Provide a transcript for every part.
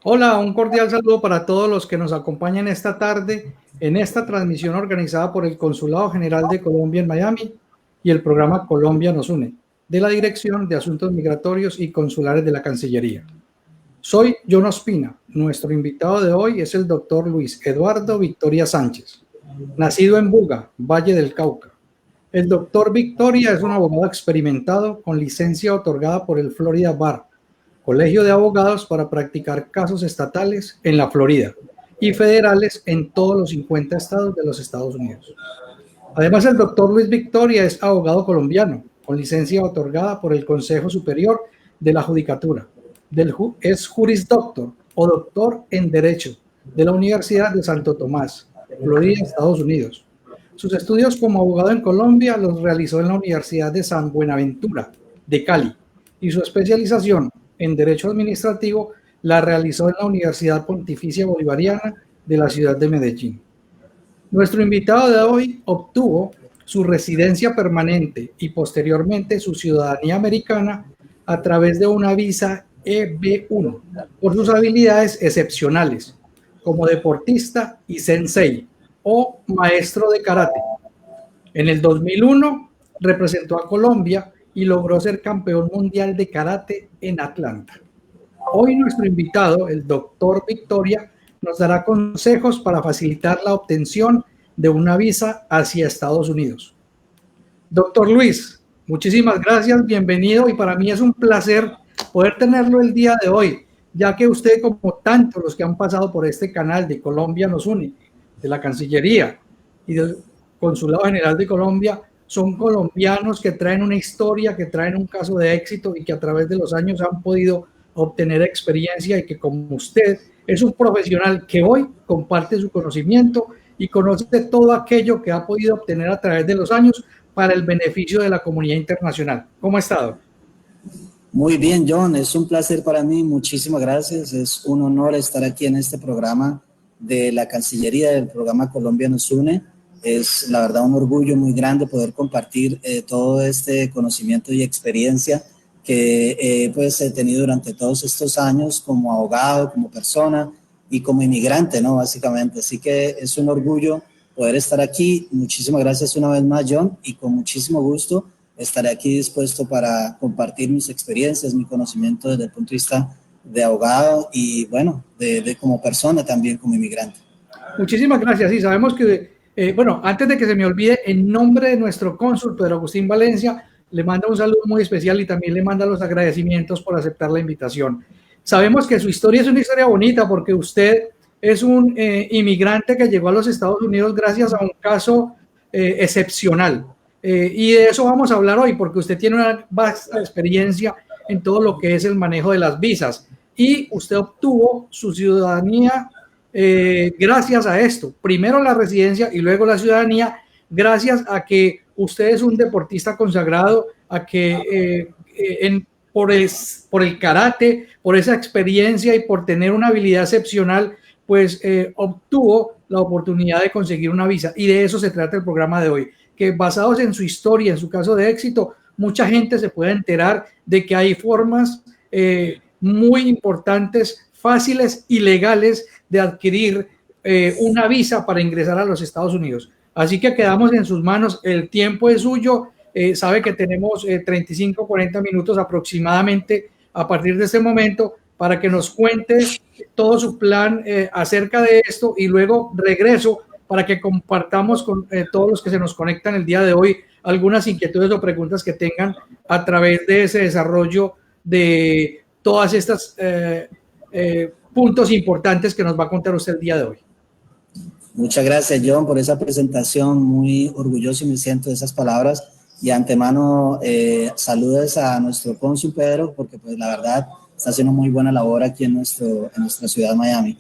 Hola, un cordial saludo para todos los que nos acompañan esta tarde en esta transmisión organizada por el Consulado General de Colombia en Miami y el programa Colombia nos une, de la Dirección de Asuntos Migratorios y Consulares de la Cancillería. Soy John Ospina. Nuestro invitado de hoy es el doctor Luis Eduardo Victoria Sánchez, nacido en Buga, Valle del Cauca. El doctor Victoria es un abogado experimentado con licencia otorgada por el Florida Bar, Colegio de Abogados, para practicar casos estatales en la Florida y federales en todos los 50 estados de los Estados Unidos. Además, el doctor Luis Victoria es abogado colombiano, con licencia otorgada por el Consejo Superior de la Judicatura. Es Juris Doctor o doctor en Derecho de la Universidad de Santo Tomás, Florida, Estados Unidos. Sus estudios como abogado en Colombia los realizó en la Universidad de San Buenaventura, de Cali, y su especialización en Derecho Administrativo la realizó en la Universidad Pontificia Bolivariana de la ciudad de Medellín. Nuestro invitado de hoy obtuvo su residencia permanente y posteriormente su ciudadanía americana a través de una visa EB1 por sus habilidades excepcionales como deportista y sensei o maestro de karate. En el 2001 representó a Colombia y logró ser campeón mundial de karate en Atlanta. Hoy nuestro invitado, el doctor Victoria, nos dará consejos para facilitar la obtención de una visa hacia Estados Unidos. Doctor Luis, muchísimas gracias, bienvenido, y para mí es un placer poder tenerlo el día de hoy, ya que usted, como tantos los que han pasado por este canal de Colombia nos une, de la Cancillería y del Consulado General de Colombia, son colombianos que traen una historia, que traen un caso de éxito y que a través de los años han podido obtener experiencia, y que, como usted, es un profesional que hoy comparte su conocimiento y conoce todo aquello que ha podido obtener a través de los años para el beneficio de la comunidad internacional. ¿Cómo ha estado? Muy bien, John, es un placer para mí, muchísimas gracias, es un honor estar aquí en este programa de la Cancillería, del programa Colombia nos une. Es la verdad un orgullo muy grande poder compartir todo este conocimiento y experiencia que pues he tenido durante todos estos años como abogado, como persona y como inmigrante, ¿no? Básicamente, así que es un orgullo poder estar aquí. Muchísimas gracias una vez más, John, y con muchísimo gusto estaré aquí dispuesto para compartir mis experiencias, mi conocimiento desde el punto de vista de abogado y, bueno, de como persona también, como inmigrante. Muchísimas gracias. Sí, sabemos que, bueno, antes de que se me olvide, en nombre de nuestro cónsul, Pedro Agustín Valencia, le manda un saludo muy especial y también le manda los agradecimientos por aceptar la invitación. Sabemos que su historia es una historia bonita porque usted es un inmigrante que llegó a los Estados Unidos gracias a un caso excepcional. Y de eso vamos a hablar hoy, porque usted tiene una vasta experiencia en todo lo que es el manejo de las visas. Y usted obtuvo su ciudadanía gracias a esto. Primero la residencia y luego la ciudadanía, gracias a que usted es un deportista consagrado, a que por el karate, por esa experiencia y por tener una habilidad excepcional, pues obtuvo la oportunidad de conseguir una visa. Y de eso se trata el programa de hoy, que basados en su historia, en su caso de éxito, mucha gente se puede enterar de que hay formas muy importantes, fáciles y legales de adquirir una visa para ingresar a los Estados Unidos. Así que quedamos en sus manos, el tiempo es suyo, sabe que tenemos 35, 40 minutos aproximadamente a partir de este momento para que nos cuente todo su plan acerca de esto, y luego regreso para que compartamos con todos los que se nos conectan el día de hoy algunas inquietudes o preguntas que tengan a través de ese desarrollo de todas estas puntos importantes que nos va a contar usted el día de hoy. Muchas gracias, John, por esa presentación. Muy orgulloso me siento de esas palabras. Y antemano, saludos a nuestro cónsul Pedro, porque pues la verdad está haciendo muy buena labor aquí en nuestra ciudad, Miami.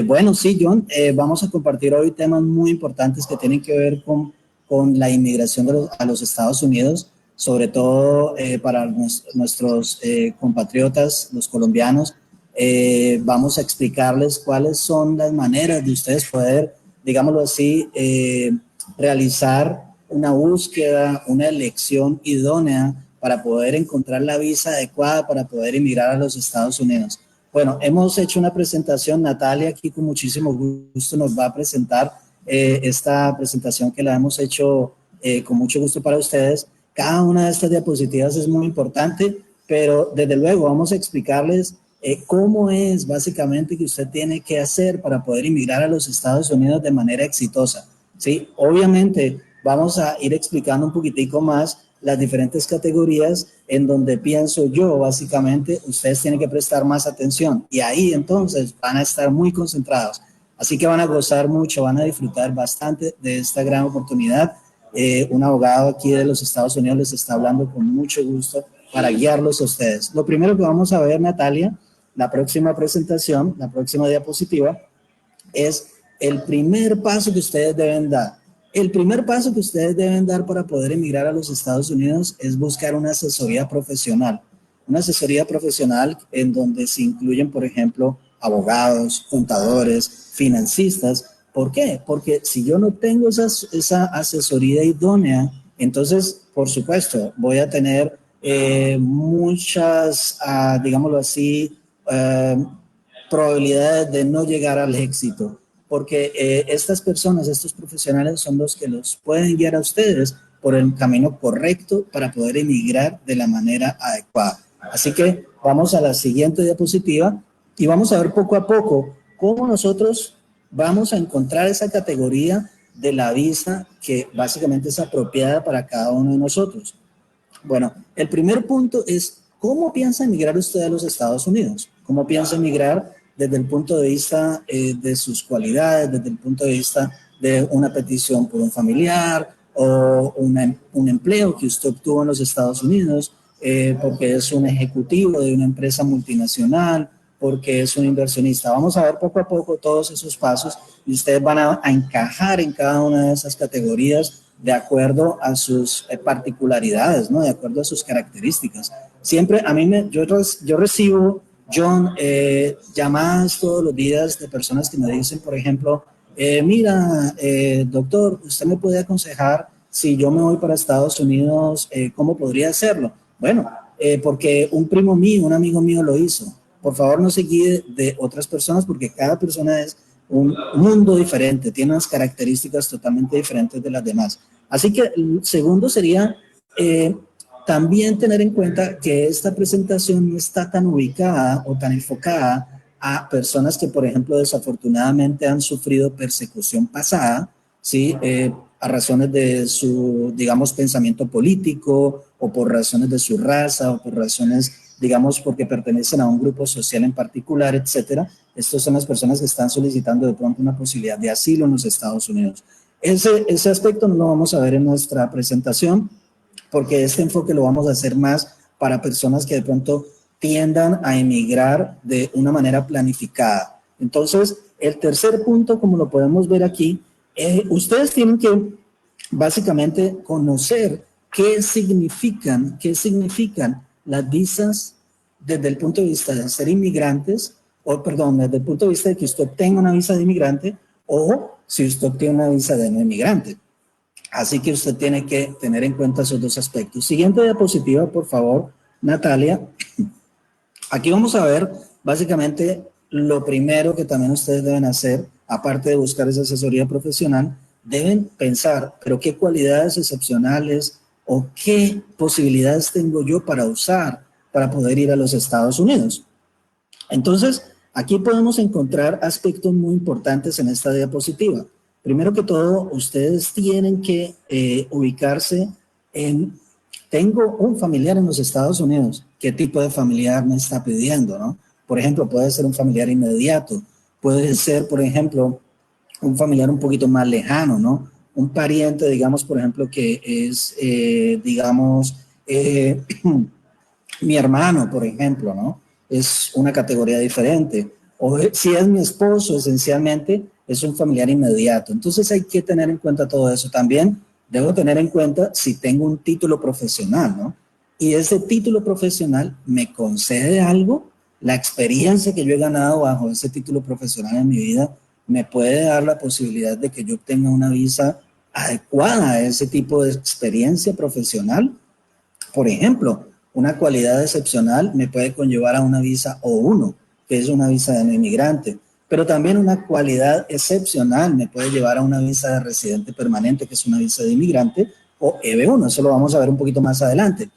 Bueno, sí, John, vamos a compartir hoy temas muy importantes que tienen que ver con la inmigración a los Estados Unidos, sobre todo para nuestros compatriotas, los colombianos. Vamos a explicarles cuáles son las maneras de ustedes poder, digámoslo así, realizar una búsqueda, una elección idónea para poder encontrar la visa adecuada para poder emigrar a los Estados Unidos. Bueno, hemos hecho una presentación, Natalia aquí con muchísimo gusto nos va a presentar esta presentación que la hemos hecho con mucho gusto para ustedes. Cada una de estas diapositivas es muy importante, pero desde luego vamos a explicarles cómo es básicamente que usted tiene que hacer para poder inmigrar a los Estados Unidos de manera exitosa. ¿Sí? Obviamente vamos a ir explicando un poquitico más las diferentes categorías en donde pienso yo, básicamente, ustedes tienen que prestar más atención y ahí entonces van a estar muy concentrados. Así que van a gozar mucho, van a disfrutar bastante de esta gran oportunidad. Un abogado aquí de los Estados Unidos les está hablando con mucho gusto para guiarlos a ustedes. Lo primero que vamos a ver, Natalia, la próxima presentación, la próxima diapositiva, es el primer paso que ustedes deben dar. El primer paso que ustedes deben dar para poder emigrar a los Estados Unidos es buscar una asesoría profesional. Una asesoría profesional en donde se incluyen, por ejemplo, abogados, contadores, financistas. ¿Por qué? Porque si yo no tengo esa asesoría idónea, entonces, por supuesto, voy a tener muchas, digámoslo así, probabilidades de no llegar al éxito, porque estas personas, estos profesionales son los que los pueden guiar a ustedes por el camino correcto para poder emigrar de la manera adecuada. Así que vamos a la siguiente diapositiva y vamos a ver poco a poco cómo nosotros vamos a encontrar esa categoría de la visa que básicamente es apropiada para cada uno de nosotros. Bueno, el primer punto es ¿cómo piensa emigrar usted a los Estados Unidos? ¿Cómo piensa emigrar desde el punto de vista de sus cualidades, desde el punto de vista de una petición por un familiar o un empleo que usted obtuvo en los Estados Unidos, porque es un ejecutivo de una empresa multinacional, porque es un inversionista? Vamos a ver poco a poco todos esos pasos y ustedes van a encajar en cada una de esas categorías de acuerdo a sus particularidades, ¿no? De acuerdo a sus características. Siempre a mí yo recibo, John, llamadas todos los días de personas que me dicen, por ejemplo, mira, doctor, usted me puede aconsejar si yo me voy para Estados Unidos, ¿cómo podría hacerlo? Bueno, porque un primo mío, un amigo mío lo hizo. Por favor, no se guíe de otras personas porque cada persona es un mundo diferente, tiene unas características totalmente diferentes de las demás. Así que el segundo sería también tener en cuenta que esta presentación no está tan ubicada o tan enfocada a personas que, por ejemplo, desafortunadamente han sufrido persecución pasada, ¿sí? A razones de su, digamos, pensamiento político o por razones de su raza o por razones, digamos, porque pertenecen a un grupo social en particular, etcétera. Estas son las personas que están solicitando de pronto una posibilidad de asilo en los Estados Unidos. Ese aspecto no lo vamos a ver en nuestra presentación, porque este enfoque lo vamos a hacer más para personas que de pronto tiendan a emigrar de una manera planificada. Entonces, el tercer punto, como lo podemos ver aquí, ustedes tienen que básicamente conocer qué significan las visas desde el punto de vista de ser inmigrantes, o perdón, desde el punto de vista de que usted obtenga una visa de inmigrante o si usted obtiene una visa de no inmigrante. Así que usted tiene que tener en cuenta esos dos aspectos. Siguiente diapositiva, por favor, Natalia. Aquí vamos a ver básicamente lo primero que también ustedes deben hacer, aparte de buscar esa asesoría profesional, deben pensar, pero qué cualidades excepcionales o qué posibilidades tengo yo para usar para poder ir a los Estados Unidos. Entonces, aquí podemos encontrar aspectos muy importantes en esta diapositiva. Primero que todo, ustedes tienen que ubicarse en, tengo un familiar en los Estados Unidos, ¿qué tipo de familiar me está pidiendo, no? Por ejemplo, puede ser un familiar inmediato, puede ser, por ejemplo, un familiar un poquito más lejano, ¿no? Un pariente, digamos, por ejemplo, que es, mi hermano, por ejemplo, ¿no? Es una categoría diferente. O si es mi esposo, esencialmente, es un familiar inmediato. Entonces hay que tener en cuenta todo eso. También debo tener en cuenta si tengo un título profesional, ¿no? Y ese título profesional me concede algo, la experiencia que yo he ganado bajo ese título profesional en mi vida me puede dar la posibilidad de que yo obtenga una visa adecuada a ese tipo de experiencia profesional. Por ejemplo, una cualidad excepcional me puede conllevar a una visa O1, que es una visa de no inmigrante, pero también una cualidad excepcional me puede llevar a una visa de residente permanente, que es una visa de inmigrante, o EB1, eso lo vamos a ver un poquito más adelante.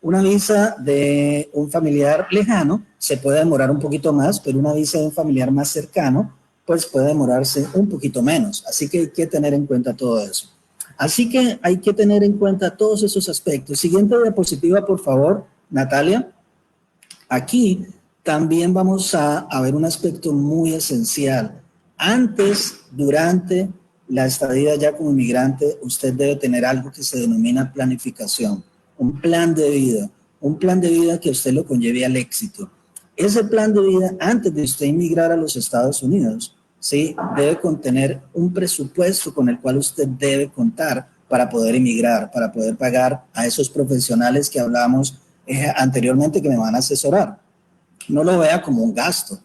Una visa de un familiar lejano se puede demorar un poquito más, pero una visa de un familiar más cercano, pues puede demorarse un poquito menos. Así que hay que tener en cuenta todo eso. Así que hay que tener en cuenta todos esos aspectos. Siguiente diapositiva, por favor, Natalia. Aquí también vamos a ver un aspecto muy esencial. Antes, durante la estadía ya como inmigrante, usted debe tener algo que se denomina planificación, un plan de vida que usted lo conlleve al éxito. Ese plan de vida, antes de usted inmigrar a los Estados Unidos, ¿sí?, debe contener un presupuesto con el cual usted debe contar para poder inmigrar, para poder pagar a esos profesionales que hablamos anteriormente que me van a asesorar. No lo vea como un gasto,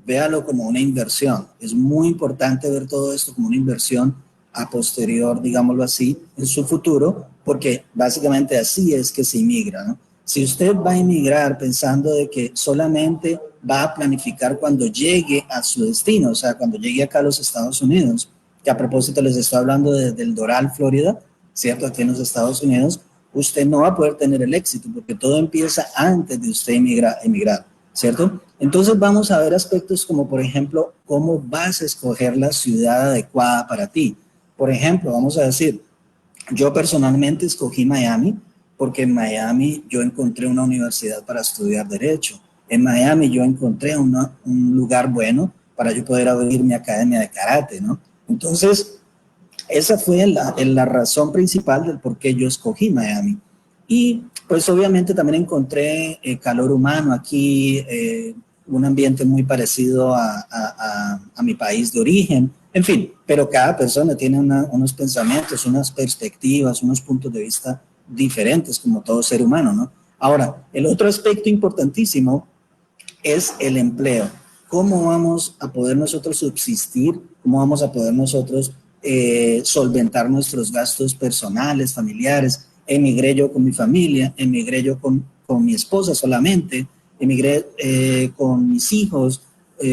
véalo como una inversión. Es muy importante ver todo esto como una inversión a posterior, digámoslo así, en su futuro, porque básicamente así es que se inmigra, ¿no? Si usted va a inmigrar pensando de que solamente va a planificar cuando llegue a su destino, o sea, cuando llegue acá a los Estados Unidos, que a propósito les estoy hablando desde el Doral, Florida, ¿cierto? Aquí en los Estados Unidos, usted no va a poder tener el éxito porque todo empieza antes de usted emigrar, ¿cierto? Entonces vamos a ver aspectos como, por ejemplo, cómo vas a escoger la ciudad adecuada para ti. Por ejemplo, vamos a decir, yo personalmente escogí Miami porque en Miami yo encontré una universidad para estudiar Derecho. En Miami yo encontré un lugar bueno para yo poder abrir mi academia de karate, ¿no? Entonces, esa fue la razón principal del por qué yo escogí Miami. Y pues obviamente también encontré calor humano aquí, un ambiente muy parecido a mi país de origen. En fin, pero cada persona tiene unos pensamientos, unas perspectivas, unos puntos de vista diferentes, como todo ser humano, ¿no? Ahora, el otro aspecto importantísimo es el empleo. ¿Cómo vamos a poder nosotros subsistir? ¿Cómo vamos a poder nosotros solventar nuestros gastos personales, familiares? Emigré yo con mi familia, emigré yo con mi esposa solamente, emigré con mis hijos.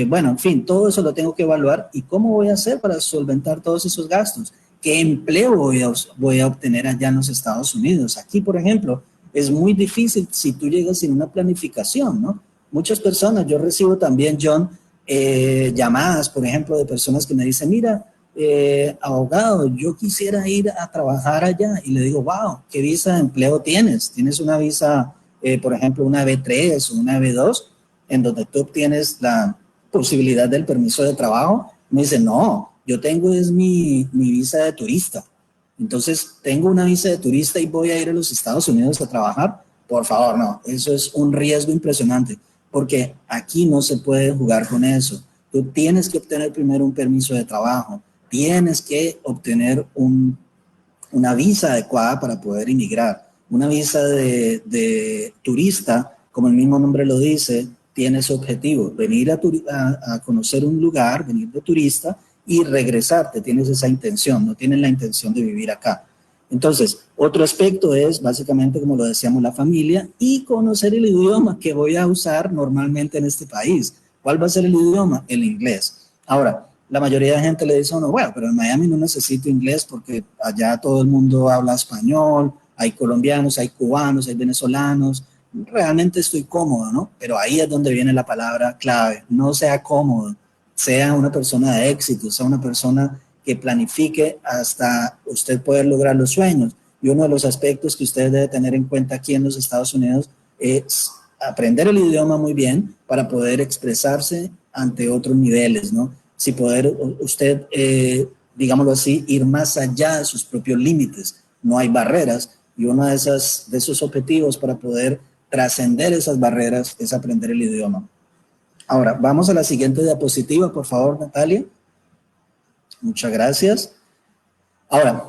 Bueno, en fin, todo eso lo tengo que evaluar. ¿Y cómo voy a hacer para solventar todos esos gastos? ¿Qué empleo voy a obtener allá en los Estados Unidos? Aquí, por ejemplo, es muy difícil si tú llegas sin una planificación, ¿no? Muchas personas, yo recibo también, John, llamadas, por ejemplo, de personas que me dicen, mira, abogado, yo quisiera ir a trabajar allá. Y le digo, wow, ¿qué visa de empleo tienes? ¿Tienes una visa, por ejemplo, una B3 o una B2, en donde tú obtienes la posibilidad del permiso de trabajo? Me dice, no, yo tengo es mi visa de turista. Entonces, tengo una visa de turista y voy a ir a los Estados Unidos a trabajar. Por favor, no, eso es un riesgo impresionante, porque aquí no se puede jugar con eso. Tú tienes que obtener primero un permiso de trabajo, tienes que obtener una visa adecuada para poder inmigrar. Una visa de turista, como el mismo nombre lo dice, tiene ese objetivo, venir a conocer un lugar, venir de turista y regresarte, tienes esa intención, no tienes la intención de vivir acá. Entonces, otro aspecto es básicamente, como lo decíamos, la familia y conocer el idioma que voy a usar normalmente en este país. ¿Cuál va a ser el idioma? El inglés. Ahora, la mayoría de gente le dice, bueno, pero en Miami no necesito inglés porque allá todo el mundo habla español, hay colombianos, hay cubanos, hay venezolanos, realmente estoy cómodo, ¿no? Pero ahí es donde viene la palabra clave, no sea cómodo, sea una persona de éxito, sea una persona que planifique hasta usted poder lograr los sueños. Y uno de los aspectos que usted debe tener en cuenta aquí en los Estados Unidos es aprender el idioma muy bien para poder expresarse ante otros niveles, ¿no? Si poder usted, digámoslo así, ir más allá de sus propios límites. No hay barreras y uno de esos objetivos para poder trascender esas barreras es aprender el idioma. Ahora, vamos a la siguiente diapositiva, por favor, Natalia. Muchas gracias. Ahora,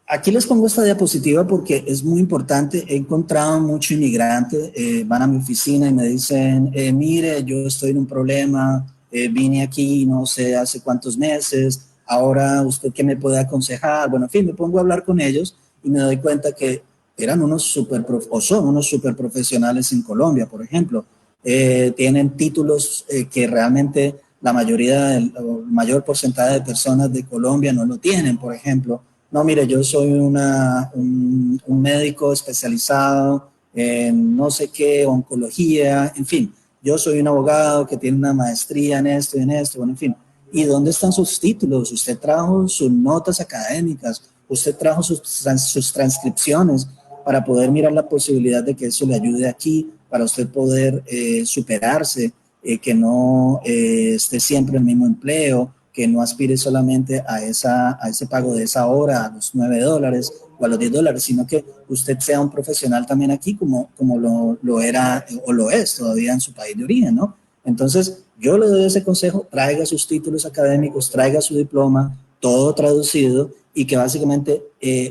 aquí les pongo esta diapositiva porque es muy importante. He encontrado mucho inmigrante, van a mi oficina y me dicen, mire, yo estoy en un problema, vine aquí no sé hace cuántos meses, ahora usted qué me puede aconsejar. Bueno, en fin, me pongo a hablar con ellos y me doy cuenta que eran unos son unos super profesionales en Colombia, por ejemplo. tienen títulos que realmente la mayoría, el mayor porcentaje de personas de Colombia no lo tienen, por ejemplo. No, mire, yo soy un médico especializado en no sé qué, oncología, en fin. Yo soy un abogado que tiene una maestría en esto y en esto, bueno, en fin. ¿Y dónde están sus títulos? Usted trajo sus notas académicas, usted trajo sus transcripciones para poder mirar la posibilidad de que eso le ayude aquí, para usted poder superarse, que no esté siempre en el mismo empleo, que no aspire solamente a ese pago de esa hora, a los $9 o a los $10, sino que usted sea un profesional también aquí como lo era o lo es todavía en su país de origen, ¿no? Entonces, yo le doy ese consejo, traiga sus títulos académicos, traiga su diploma, todo traducido, y que básicamente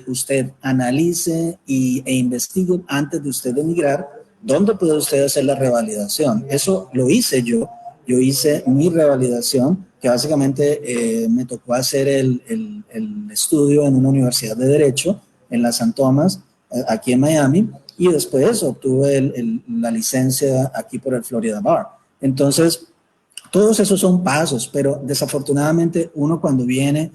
usted analice e investigue antes de usted emigrar, dónde puede usted hacer la revalidación. Eso lo hice yo hice mi revalidación, que básicamente me tocó hacer el estudio en una universidad de Derecho, en la San Tomás, aquí en Miami, y después obtuve la licencia aquí por el Florida Bar. Entonces, todos esos son pasos, pero desafortunadamente uno cuando viene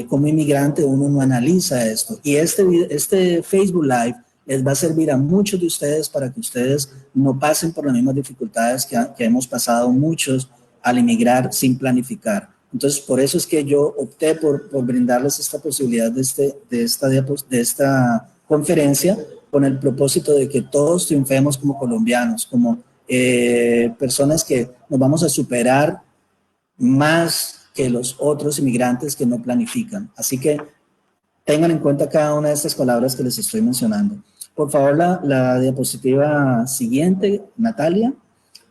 como inmigrante, uno no analiza esto. Y este Facebook Live les va a servir a muchos de ustedes para que ustedes no pasen por las mismas dificultades que hemos pasado muchos al inmigrar sin planificar. Entonces, por eso es que yo opté por brindarles esta posibilidad de esta conferencia, con el propósito de que todos triunfemos como colombianos, como personas que nos vamos a superar más que los otros inmigrantes que no planifican. Así que tengan en cuenta cada una de estas palabras que les estoy mencionando. Por favor, la diapositiva siguiente, Natalia.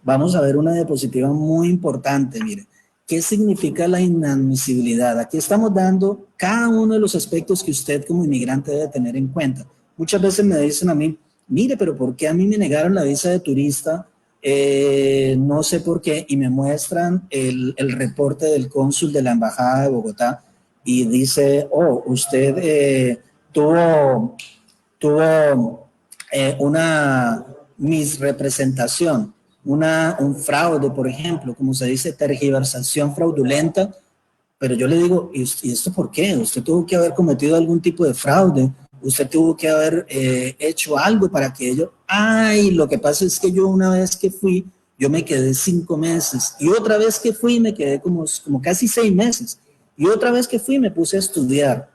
Vamos a ver una diapositiva muy importante, mire. ¿Qué significa la inadmisibilidad? Aquí estamos dando cada uno de los aspectos que usted como inmigrante debe tener en cuenta. Muchas veces me dicen a mí, mire, pero ¿por qué a mí me negaron la visa de turista? No sé por qué, y me muestran el reporte del cónsul de la Embajada de Bogotá y dice, oh, usted tuvo una misrepresentación, un fraude, por ejemplo, como se dice, tergiversación fraudulenta. Pero yo le digo, ¿y esto por qué? Usted tuvo que haber cometido algún tipo de fraude, usted tuvo que haber hecho algo para que ello... Ay, lo que pasa es que yo una vez que fui, yo me quedé 5 meses, y otra vez que fui me quedé como casi 6 meses, y otra vez que fui me puse a estudiar.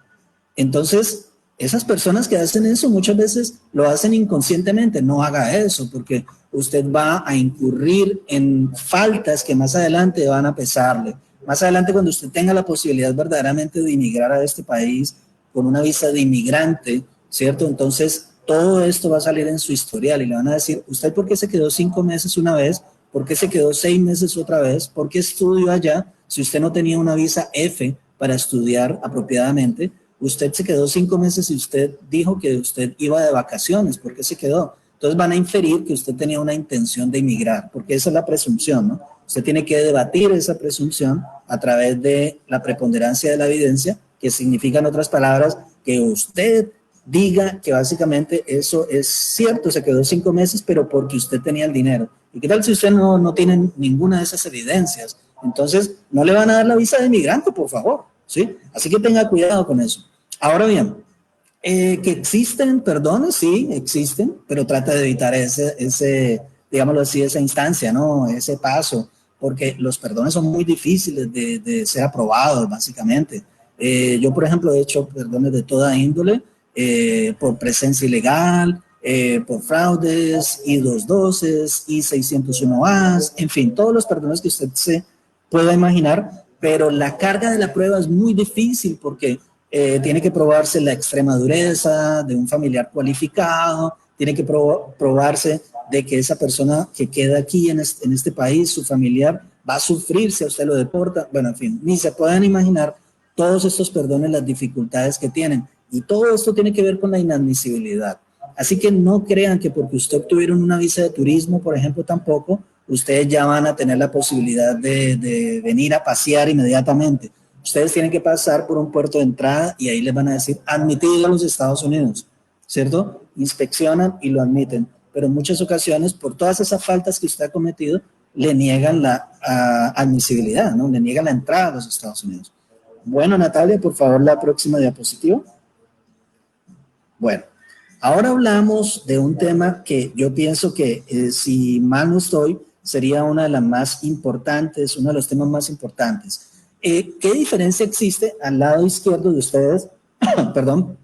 Entonces, esas personas que hacen eso muchas veces lo hacen inconscientemente. No haga eso, porque usted va a incurrir en faltas que más adelante van a pesarle. Más adelante, cuando usted tenga la posibilidad verdaderamente de inmigrar a este país con una visa de inmigrante, ¿cierto? Entonces, todo esto va a salir en su historial y le van a decir, ¿usted por qué se quedó 5 meses una vez? ¿Por qué se quedó 6 meses otra vez? ¿Por qué estudió allá si usted no tenía una visa F para estudiar apropiadamente? Usted se quedó 5 meses y usted dijo que usted iba de vacaciones. ¿Por qué se quedó? Entonces van a inferir que usted tenía una intención de emigrar, porque esa es la presunción, ¿no? Usted tiene que debatir esa presunción a través de la preponderancia de la evidencia, que significa, en otras palabras, que usted diga que básicamente eso es cierto, se quedó 5 meses, pero porque usted tenía el dinero. ¿Y qué tal si usted no tiene ninguna de esas evidencias? Entonces, no le van a dar la visa de inmigrante, por favor, ¿sí? Así que tenga cuidado con eso. Ahora bien, que existen perdones, sí, existen, pero trata de evitar digámoslo así, esa instancia, ¿no? Ese paso, porque los perdones son muy difíciles de ser aprobados, básicamente. Yo, por ejemplo, he hecho perdones de toda índole, por presencia ilegal, por fraudes, I-212, I-601A, en fin, todos los perdones que usted se pueda imaginar, pero la carga de la prueba es muy difícil porque tiene que probarse la extrema dureza de un familiar cualificado, tiene que probarse de que esa persona que queda aquí en este país, su familiar, va a sufrir si a usted lo deporta. Bueno, en fin, ni se pueden imaginar todos estos perdones, las dificultades que tienen. Y todo esto tiene que ver con la inadmisibilidad. Así que no crean que porque usted obtuvieron una visa de turismo, por ejemplo, tampoco, ustedes ya van a tener la posibilidad de venir a pasear inmediatamente. Ustedes tienen que pasar por un puerto de entrada y ahí les van a decir admitido a los Estados Unidos, ¿cierto? Inspeccionan y lo admiten. pero en muchas ocasiones, por todas esas faltas que usted ha cometido, le niegan la admisibilidad, ¿no? Le niegan la entrada a los Estados Unidos. Bueno, Natalia, por favor, la próxima diapositiva. Bueno, ahora hablamos de un tema que yo pienso que, si mal no estoy, sería una de las más importantes, uno de los temas más importantes. ¿Qué diferencia existe al lado izquierdo de ustedes? Perdón,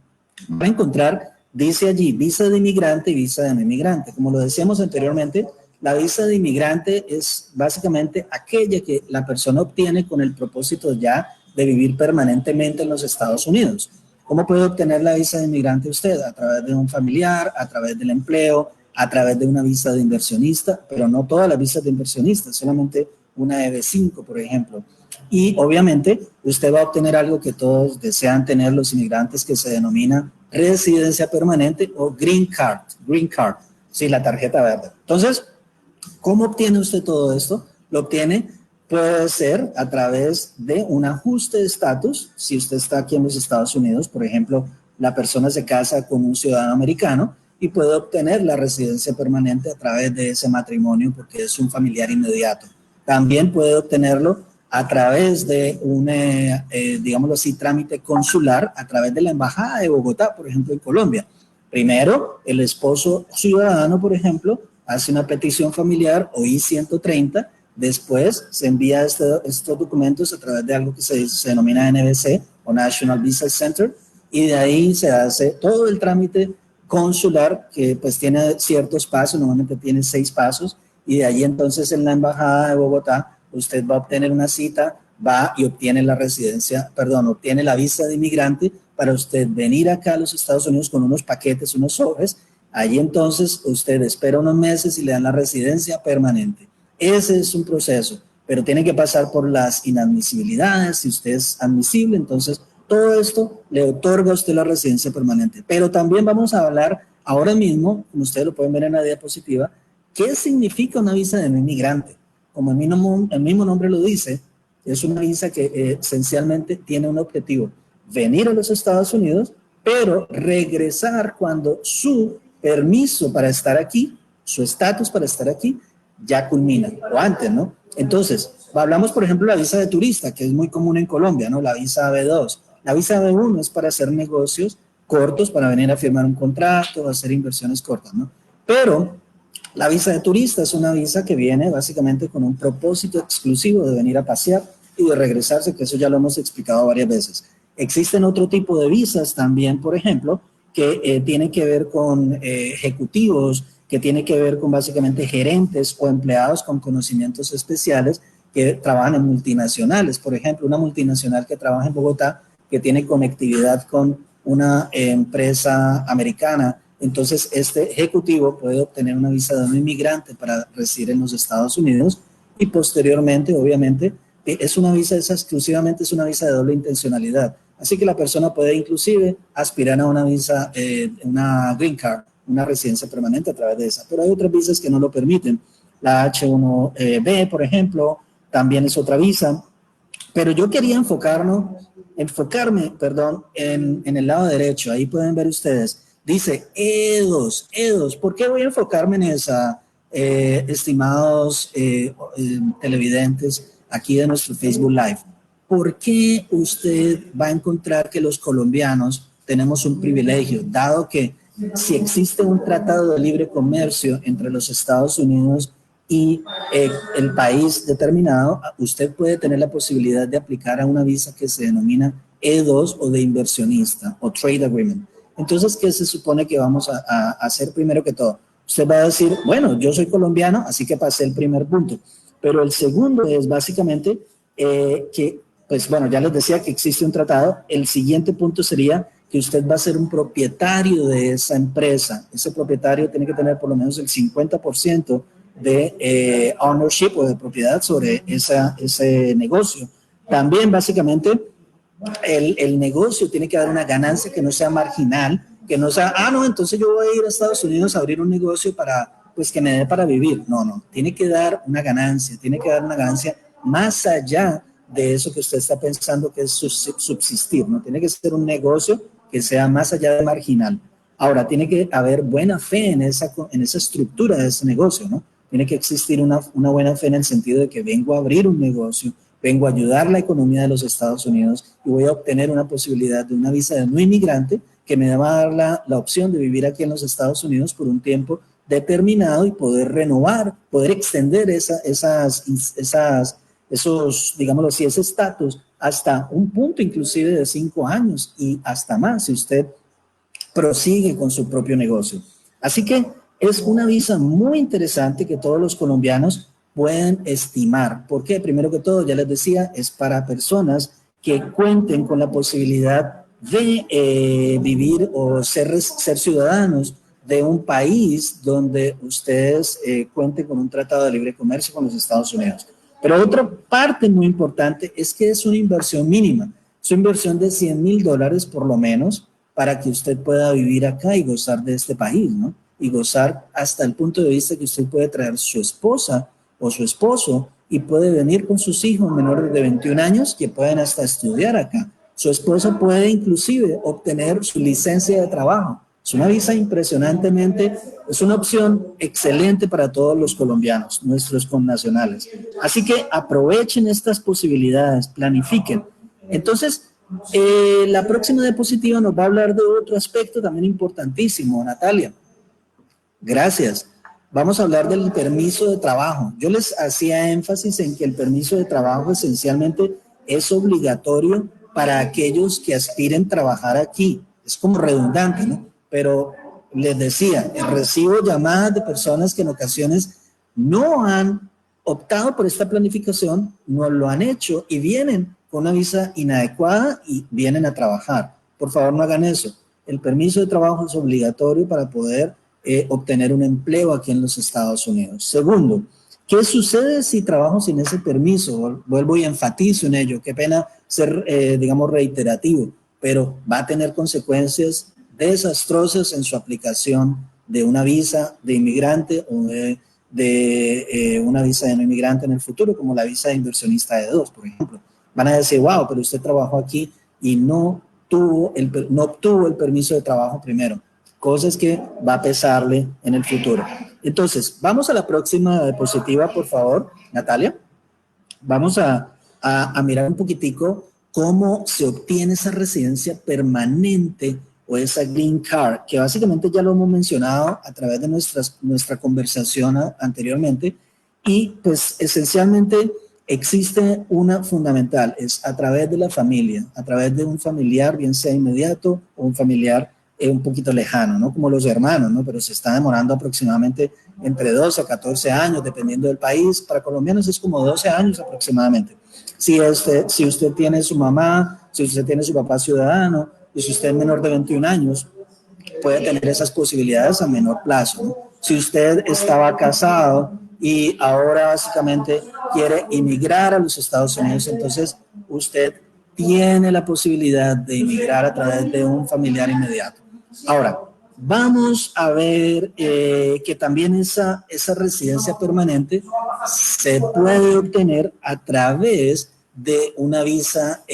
van a encontrar, dice allí, visa de inmigrante y visa de no inmigrante. Como lo decíamos anteriormente, la visa de inmigrante es básicamente aquella que la persona obtiene con el propósito ya de vivir permanentemente en los Estados Unidos. ¿Cómo puede obtener la visa de inmigrante usted? A través de un familiar, a través del empleo, a través de una visa de inversionista, pero no todas las visas de inversionista, solamente una EB5, por ejemplo. Y obviamente usted va a obtener algo que todos desean tener los inmigrantes, que se denomina residencia permanente o green card, sí, la tarjeta verde. Entonces, ¿cómo obtiene usted todo esto? Lo obtiene, puede ser a través de un ajuste de estatus. Si usted está aquí en los Estados Unidos, por ejemplo, la persona se casa con un ciudadano americano y puede obtener la residencia permanente a través de ese matrimonio porque es un familiar inmediato. También puede obtenerlo a través de un, digámoslo así, trámite consular a través de la Embajada de Bogotá, por ejemplo, en Colombia. Primero, el esposo ciudadano, por ejemplo, hace una petición familiar o I-130, después se envía estos documentos a través de algo que se denomina NVC o National Visa Center, y de ahí se hace todo el trámite consular, que pues tiene ciertos pasos, normalmente tiene 6 pasos, y de ahí entonces en la Embajada de Bogotá usted va a obtener una cita, va y obtiene la residencia, perdón, obtiene la visa de inmigrante para usted venir acá a los Estados Unidos con unos paquetes, unos sobres. Allí entonces usted espera unos meses y le dan la residencia permanente. Ese es un proceso, pero tiene que pasar por las inadmisibilidades. Si usted es admisible, entonces todo esto le otorga a usted la residencia permanente. Pero también vamos a hablar ahora mismo, como ustedes lo pueden ver en la diapositiva, ¿qué significa una visa de no inmigrante? Como el mismo nombre lo dice, es una visa que esencialmente tiene un objetivo: venir a los Estados Unidos, pero regresar cuando su permiso para estar aquí, su estatus para estar aquí, ya culmina, o antes, ¿no? Entonces, hablamos, por ejemplo, de la visa de turista, que es muy común en Colombia, ¿no? La visa B2. La visa B1 es para hacer negocios cortos, para venir a firmar un contrato, hacer inversiones cortas, ¿no? Pero la visa de turista es una visa que viene básicamente con un propósito exclusivo de venir a pasear y de regresarse, que eso ya lo hemos explicado varias veces. Existen otro tipo de visas también, por ejemplo, que tienen que ver con ejecutivos, que tienen que ver con básicamente gerentes o empleados con conocimientos especiales que trabajan en multinacionales. Por ejemplo, una multinacional que trabaja en Bogotá, que tiene conectividad con una empresa americana. Entonces, este ejecutivo puede obtener una visa de no inmigrante para residir en los Estados Unidos y posteriormente, obviamente, es una visa, exclusivamente es una visa de doble intencionalidad. Así que la persona puede inclusive aspirar a una visa, una green card, una residencia permanente a través de esa. Pero hay otras visas que no lo permiten. La H1B, por ejemplo, también es otra visa. Pero yo quería enfocarme, en el lado derecho. Ahí pueden ver ustedes. Dice E2. ¿Por qué voy a enfocarme en esa, estimados televidentes aquí de nuestro Facebook Live? ¿Por qué usted va a encontrar que los colombianos tenemos un privilegio, dado que si existe un tratado de libre comercio entre los Estados Unidos y el país determinado, usted puede tener la posibilidad de aplicar a una visa que se denomina E2 o de inversionista o Trade Agreement? Entonces, ¿qué se supone que vamos a hacer primero que todo? Usted va a decir, bueno, yo soy colombiano, así que pasé el primer punto. Pero el segundo es básicamente que, pues bueno, ya les decía que existe un tratado. El siguiente punto sería que usted va a ser un propietario de esa empresa. Ese propietario tiene que tener por lo menos el 50% de ownership o de propiedad sobre ese negocio. También básicamente el negocio tiene que dar una ganancia que no sea marginal, que no sea, no, entonces yo voy a ir a Estados Unidos a abrir un negocio para, pues que me dé para vivir. No, tiene que dar una ganancia, más allá de eso que usted está pensando que es subsistir, ¿no? Tiene que ser un negocio que sea más allá de marginal. Ahora, tiene que haber buena fe en esa estructura de ese negocio, ¿no? Tiene que existir una buena fe en el sentido de que vengo a abrir un negocio, vengo a ayudar la economía de los Estados Unidos y voy a obtener una posibilidad de una visa de no inmigrante que me va a dar la opción de vivir aquí en los Estados Unidos por un tiempo determinado y poder renovar, poder extender esos, digámoslo así, ese estatus hasta un punto inclusive de 5 años y hasta más si usted prosigue con su propio negocio. Así que es una visa muy interesante que todos los colombianos pueden estimar. ¿Por qué? Primero que todo, ya les decía, es para personas que cuenten con la posibilidad de vivir o ser ciudadanos de un país donde ustedes cuenten con un tratado de libre comercio con los Estados Unidos. Pero otra parte muy importante es que es una inversión mínima. Es una inversión de $100,000 por lo menos para que usted pueda vivir acá y gozar de este país, ¿no? Y gozar hasta el punto de vista que usted puede traer su esposa o su esposo y puede venir con sus hijos menores de 21 años que pueden hasta estudiar acá. Su esposa puede inclusive obtener su licencia de trabajo. Es una visa impresionantemente, es una opción excelente para todos los colombianos, nuestros connacionales. Así que aprovechen estas posibilidades, planifiquen. Entonces, la próxima diapositiva nos va a hablar de otro aspecto también importantísimo, Natalia. Gracias. Vamos a hablar del permiso de trabajo. Yo les hacía énfasis en que el permiso de trabajo esencialmente es obligatorio para aquellos que aspiren a trabajar aquí. Es como redundante, ¿no? Pero les decía, recibo llamadas de personas que en ocasiones no han optado por esta planificación, no lo han hecho y vienen con una visa inadecuada y vienen a trabajar. Por favor, no hagan eso. El permiso de trabajo es obligatorio para poder obtener un empleo aquí en los Estados Unidos. Segundo, ¿qué sucede si trabajo sin ese permiso? Vuelvo y enfatizo en ello. Qué pena ser, digamos, reiterativo, pero va a tener consecuencias desastrosas en su aplicación de una visa de inmigrante o de una visa de no inmigrante en el futuro, como la visa de inversionista de dos, por ejemplo. Van a decir, wow, pero usted trabajó aquí y no obtuvo el permiso de trabajo primero. Cosas que va a pesarle en el futuro. Entonces, vamos a la próxima diapositiva, por favor, Natalia. Vamos a mirar un poquitico cómo se obtiene esa residencia permanente o esa green card, que básicamente ya lo hemos mencionado a través de nuestra conversación anteriormente. Y pues esencialmente existe una fundamental, es a través de la familia, a través de un familiar, bien sea inmediato o un familiar un poquito lejano, ¿no? Como los hermanos, ¿no? Pero se está demorando aproximadamente entre 12 a 14 años, dependiendo del país. Para colombianos es como 12 años aproximadamente. Si usted tiene su mamá, si usted tiene su papá ciudadano, y si usted es menor de 21 años, puede tener esas posibilidades a menor plazo, ¿no? Si usted estaba casado y ahora básicamente quiere inmigrar a los Estados Unidos, entonces usted tiene la posibilidad de inmigrar a través de un familiar inmediato. Ahora, vamos a ver que también esa residencia permanente se puede obtener a través de una visa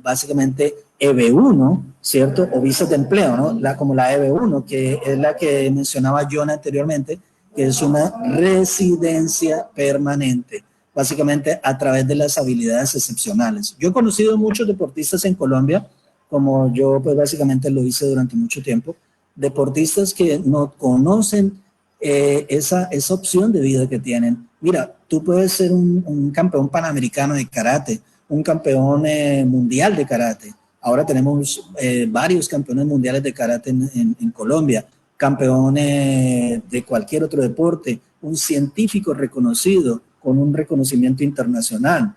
básicamente EB1, ¿cierto? O visas de empleo, ¿no? Como la EB1, que es la que mencionaba John anteriormente, que es una residencia permanente, básicamente a través de las habilidades excepcionales. Yo he conocido muchos deportistas en Colombia, como yo pues básicamente lo hice durante mucho tiempo, deportistas que no conocen esa opción de vida que tienen. Mira, tú puedes ser un campeón panamericano de karate, un campeón mundial de karate. Ahora tenemos varios campeones mundiales de karate en Colombia, campeones de cualquier otro deporte, un científico reconocido con un reconocimiento internacional,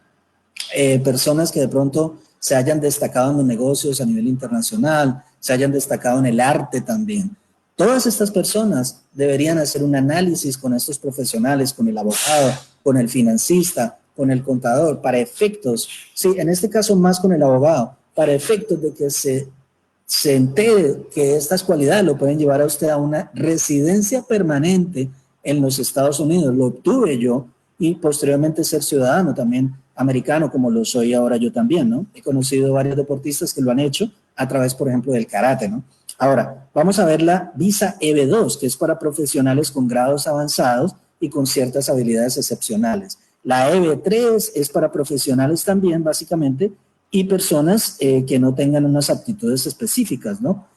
personas que de pronto se hayan destacado en los negocios a nivel internacional, se hayan destacado en el arte también. Todas estas personas deberían hacer un análisis con estos profesionales, con el abogado, con el financista, con el contador, para efectos, sí, en este caso más con el abogado, para efectos de que se entere que estas cualidades lo pueden llevar a usted a una residencia permanente en los Estados Unidos. Lo obtuve yo y posteriormente ser ciudadano también americano, como lo soy ahora yo también, ¿no? He conocido varios deportistas que lo han hecho a través, por ejemplo, del karate, ¿no? Ahora, vamos a ver la visa EB2, que es para profesionales con grados avanzados y con ciertas habilidades excepcionales. La EB3 es para profesionales también, básicamente, y personas que no tengan unas aptitudes específicas, ¿no?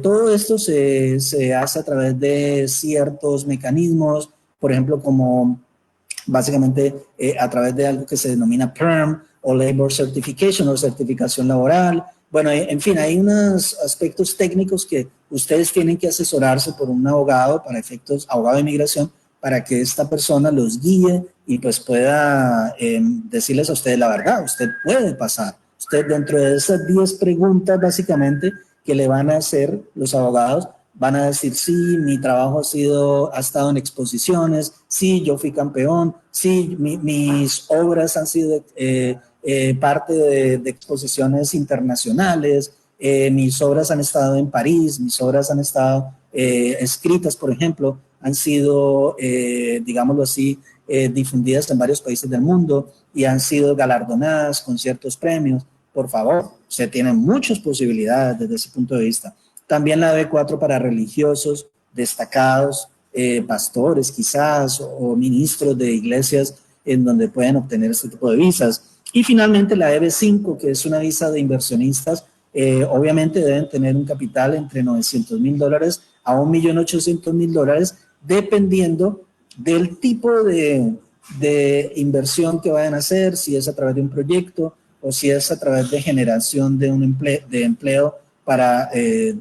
Todo esto se hace a través de ciertos mecanismos, por ejemplo, como básicamente a través de algo que se denomina PERM o Labor Certification o certificación laboral. Bueno, en fin, hay unos aspectos técnicos que ustedes tienen que asesorarse por un abogado para efectos, abogado de inmigración, para que esta persona los guíe y pues pueda decirles a ustedes la verdad. Usted puede pasar. Usted dentro de esas 10 preguntas básicamente que le van a hacer los abogados, van a decir, sí, mi trabajo ha estado en exposiciones, sí, yo fui campeón, sí, mis obras han sido parte de exposiciones internacionales, mis obras han estado en París, mis obras han estado escritas, por ejemplo, han sido, digámoslo así, difundidas en varios países del mundo y han sido galardonadas con ciertos premios. Por favor, usted tiene muchas posibilidades desde ese punto de vista. También la B4 para religiosos destacados, pastores quizás o ministros de iglesias en donde pueden obtener este tipo de visas. Y finalmente la EB5, que es una visa de inversionistas, obviamente deben tener un capital entre $900,000 a $1.800.000, dependiendo del tipo de inversión que vayan a hacer, si es a través de un proyecto o si es a través de generación de un empleo para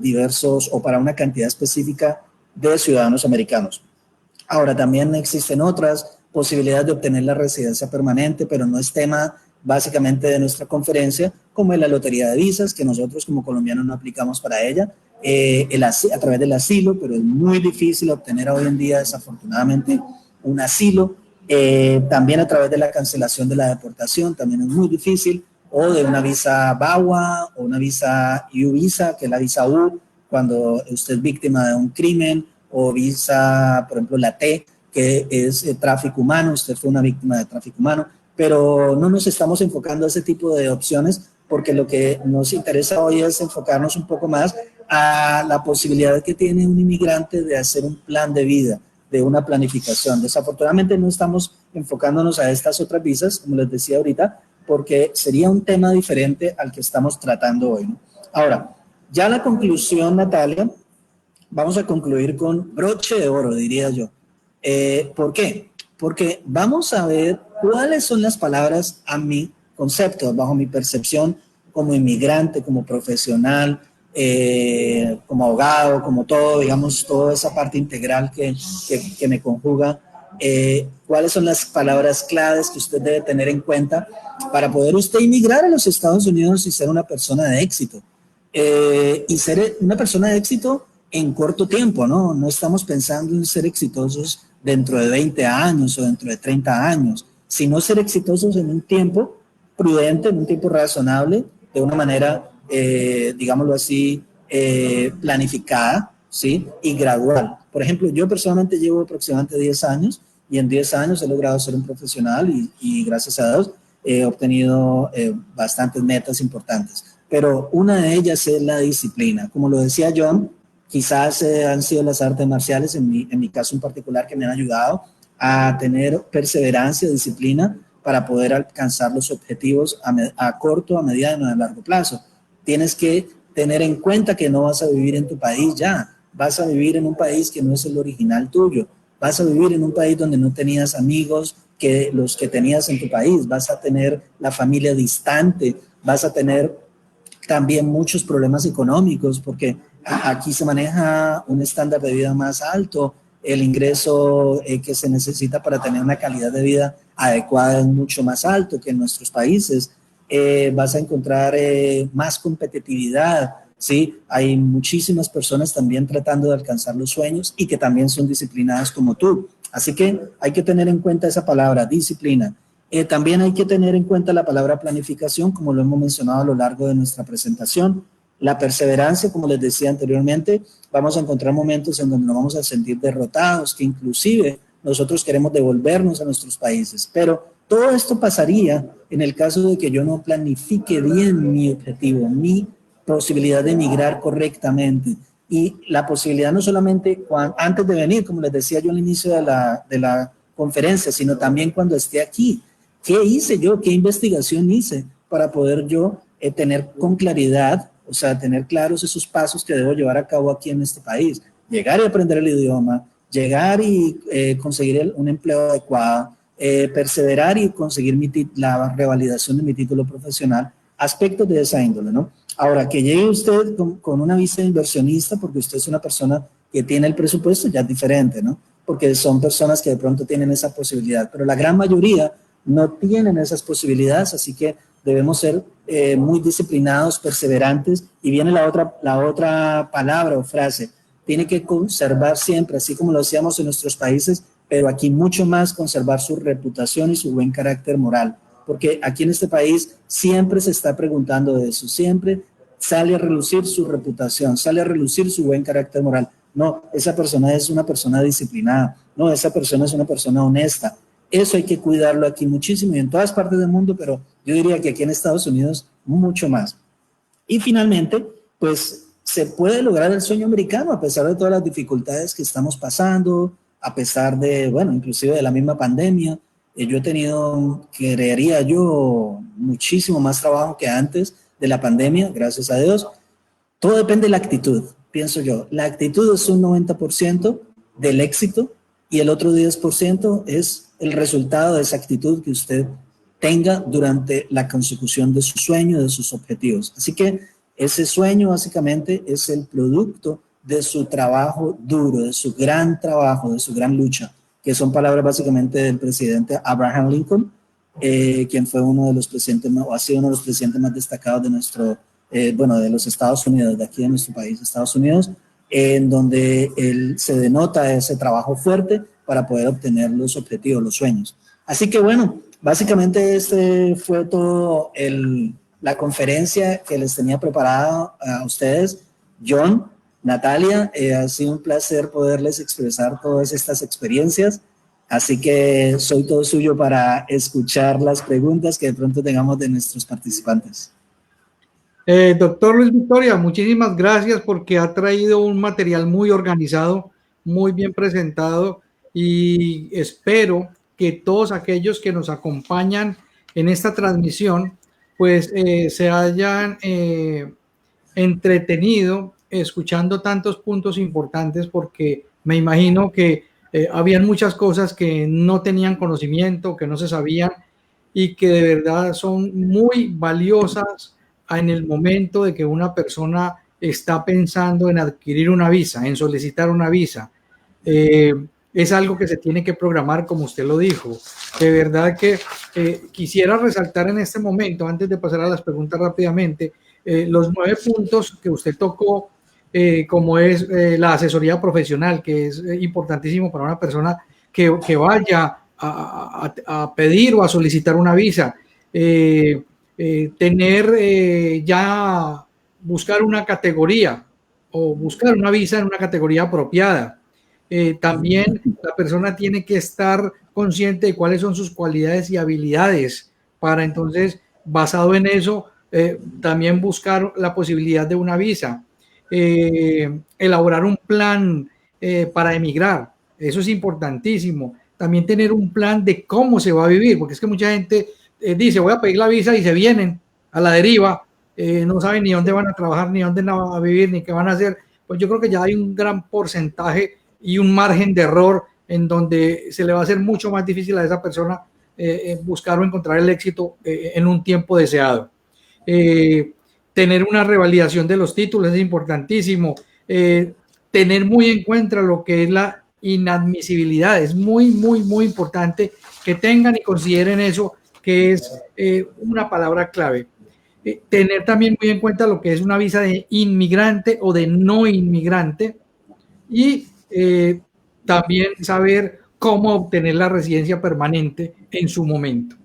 diversos o para una cantidad específica de ciudadanos americanos. Ahora, también existen otras posibilidades de obtener la residencia permanente, pero no es tema básicamente de nuestra conferencia, como es la lotería de visas, que nosotros como colombianos no aplicamos para ella, a través del asilo, pero es muy difícil obtener hoy en día, desafortunadamente, un asilo. También a través de la cancelación de la deportación, también es muy difícil, o de una visa VAWA o una visa U-Visa, que es la visa U, cuando usted es víctima de un crimen, o visa, por ejemplo, la T, que es tráfico humano, usted fue una víctima de tráfico humano, pero no nos estamos enfocando a ese tipo de opciones porque lo que nos interesa hoy es enfocarnos un poco más a la posibilidad que tiene un inmigrante de hacer un plan de vida, de una planificación. Desafortunadamente no estamos enfocándonos a estas otras visas, como les decía ahorita, porque sería un tema diferente al que estamos tratando hoy, ¿no? Ahora, ya la conclusión, Natalia, vamos a concluir con broche de oro, diría yo. ¿Por qué? Porque vamos a ver cuáles son las palabras a mi concepto, bajo mi percepción como inmigrante, como profesional, como abogado, como todo, digamos, toda esa parte integral que me conjuga. ¿Cuáles son las palabras claves que usted debe tener en cuenta para poder usted inmigrar a los Estados Unidos y ser una persona de éxito? Y ser una persona de éxito en corto tiempo, ¿no? No estamos pensando en ser exitosos dentro de 20 años o dentro de 30 años, sino ser exitosos en un tiempo prudente, en un tiempo razonable, de una manera, digámoslo así, planificada, ¿sí? Y gradual. Por ejemplo, yo personalmente llevo aproximadamente 10 años y en 10 años he logrado ser un profesional y gracias a Dios he obtenido bastantes metas importantes. Pero una de ellas es la disciplina. Como lo decía John, quizás han sido las artes marciales, en mi caso en particular, que me han ayudado a tener perseverancia, disciplina, para poder alcanzar los objetivos a corto, a mediano y a largo plazo. Tienes que tener en cuenta que no vas a vivir en tu país ya, vas a vivir en un país que no es el original tuyo, vas a vivir en un país donde no tenías amigos que los que tenías en tu país, vas a tener la familia distante, vas a tener también muchos problemas económicos porque aquí se maneja un estándar de vida más alto, el ingreso que se necesita para tener una calidad de vida adecuada es mucho más alto que en nuestros países. Vas a encontrar más competitividad, ¿sí? Hay muchísimas personas también tratando de alcanzar los sueños y que también son disciplinadas como tú. Así que hay que tener en cuenta esa palabra, disciplina. También hay que tener en cuenta la palabra planificación, como lo hemos mencionado a lo largo de nuestra presentación. La perseverancia, como les decía anteriormente, vamos a encontrar momentos en donde nos vamos a sentir derrotados, que inclusive nosotros queremos devolvernos a nuestros países. Pero todo esto pasaría en el caso de que yo no planifique bien mi objetivo, mi posibilidad de emigrar correctamente. Y la posibilidad no solamente antes de venir, como les decía yo al inicio de la conferencia, sino también cuando esté aquí. ¿Qué hice yo? ¿Qué investigación hice para poder yo tener con claridad, o sea, tener claros esos pasos que debo llevar a cabo aquí en este país? Llegar y aprender el idioma, llegar y conseguir un empleo adecuado, perseverar y conseguir la revalidación de mi título profesional, aspectos de esa índole, ¿no? Ahora, que llegue usted con una visa de inversionista porque usted es una persona que tiene el presupuesto, ya es diferente, ¿no? Porque son personas que de pronto tienen esa posibilidad, pero la gran mayoría no tienen esas posibilidades, así que debemos ser muy disciplinados, perseverantes, y viene la otra palabra o frase, tiene que conservar siempre, así como lo hacíamos en nuestros países, pero aquí mucho más conservar su reputación y su buen carácter moral, porque aquí en este país siempre se está preguntando de eso, siempre sale a relucir su reputación, sale a relucir su buen carácter moral. No, esa persona es una persona disciplinada, no, esa persona es una persona honesta. Eso hay que cuidarlo aquí muchísimo y en todas partes del mundo, pero yo diría que aquí en Estados Unidos mucho más. Y finalmente, pues se puede lograr el sueño americano a pesar de todas las dificultades que estamos pasando, a pesar de, bueno, inclusive de la misma pandemia. Yo he tenido, creería yo, muchísimo más trabajo que antes de la pandemia, gracias a Dios. Todo depende de la actitud, pienso yo. La actitud es un 90% del éxito y el otro 10% es el resultado de esa actitud que usted tenga durante la consecución de su sueño, de sus objetivos. Así que ese sueño básicamente es el producto de su trabajo duro, de su gran trabajo, de su gran lucha, que son palabras básicamente del presidente Abraham Lincoln, quien fue uno de los presidentes, o ha sido uno de los presidentes más destacados de nuestro, bueno, de los Estados Unidos, de aquí de nuestro país, Estados Unidos, en donde él se denota ese trabajo fuerte para poder obtener los objetivos, los sueños. Así que bueno, básicamente este fue todo la conferencia que les tenía preparada a ustedes. John, Natalia, ha sido un placer poderles expresar todas estas experiencias. Así que soy todo suyo para escuchar las preguntas que de pronto tengamos de nuestros participantes. Doctor Luis Victoria, muchísimas gracias porque ha traído un material muy organizado, muy bien presentado y espero que todos aquellos que nos acompañan en esta transmisión pues se hayan entretenido escuchando tantos puntos importantes porque me imagino que habían muchas cosas que no tenían conocimiento, que no se sabían y que de verdad son muy valiosas en el momento de que una persona está pensando en adquirir una visa, en solicitar una visa. Es algo que se tiene que programar, como usted lo dijo. De verdad que quisiera resaltar en este momento, antes de pasar a las preguntas rápidamente, los 9 puntos que usted tocó, como es la asesoría profesional, que es importantísimo para una persona que vaya a pedir o a solicitar una visa. Tener ya, buscar una categoría o buscar una visa en una categoría apropiada. También la persona tiene que estar consciente de cuáles son sus cualidades y habilidades para entonces, basado en eso, también buscar la posibilidad de una visa. Elaborar un plan para emigrar, eso es importantísimo. También tener un plan de cómo se va a vivir, porque es que mucha gente dice voy a pedir la visa y se vienen a la deriva, no saben ni dónde van a trabajar, ni dónde van a vivir, ni qué van a hacer. Pues yo creo que ya hay un gran porcentaje y un margen de error en donde se le va a hacer mucho más difícil a esa persona buscar o encontrar el éxito en un tiempo deseado. Tener una revalidación de los títulos es importantísimo. Tener muy en cuenta lo que es la inadmisibilidad. Es muy, muy, muy importante que tengan y consideren eso, que es una palabra clave. Tener también muy en cuenta lo que es una visa de inmigrante o de no inmigrante y también saber cómo obtener la residencia permanente en su momento.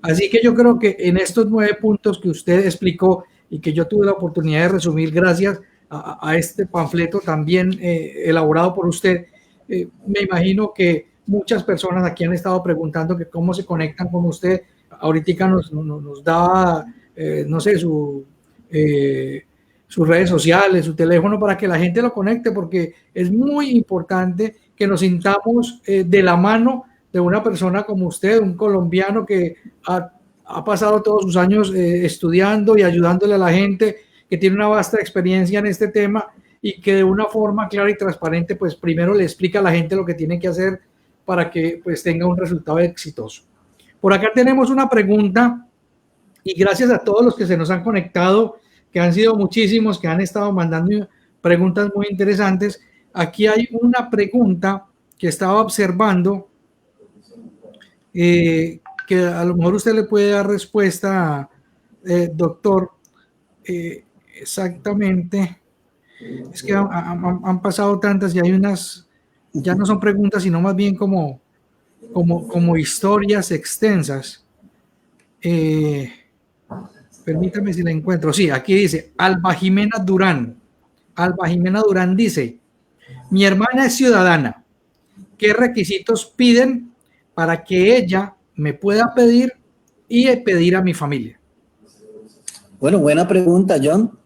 Así que yo creo que en estos 9 puntos que usted explicó y que yo tuve la oportunidad de resumir gracias a este panfleto también elaborado por usted, me imagino que muchas personas aquí han estado preguntando que cómo se conectan con usted. Ahorita nos da, no sé, sus redes sociales, su teléfono, para que la gente lo conecte, porque es muy importante que nos sintamos de la mano de una persona como usted, un colombiano que ha pasado todos sus años estudiando y ayudándole a la gente, que tiene una vasta experiencia en este tema y que de una forma clara y transparente, pues primero le explica a la gente lo que tiene que hacer para que pues tenga un resultado exitoso. Por acá tenemos una pregunta y gracias a todos los que se nos han conectado, que han sido muchísimos, que han estado mandando preguntas muy interesantes. Aquí hay una pregunta que estaba observando, que a lo mejor usted le puede dar respuesta, doctor. Exactamente. Es que han pasado tantas y hay unas, ya no son preguntas, sino más bien como historias extensas. Permítame si la encuentro. Sí, aquí dice Alba Jimena Durán. Alba Jimena Durán dice: mi hermana es ciudadana. ¿Qué requisitos piden para que ella me pueda pedir y pedir a mi familia? Bueno, buena pregunta, John.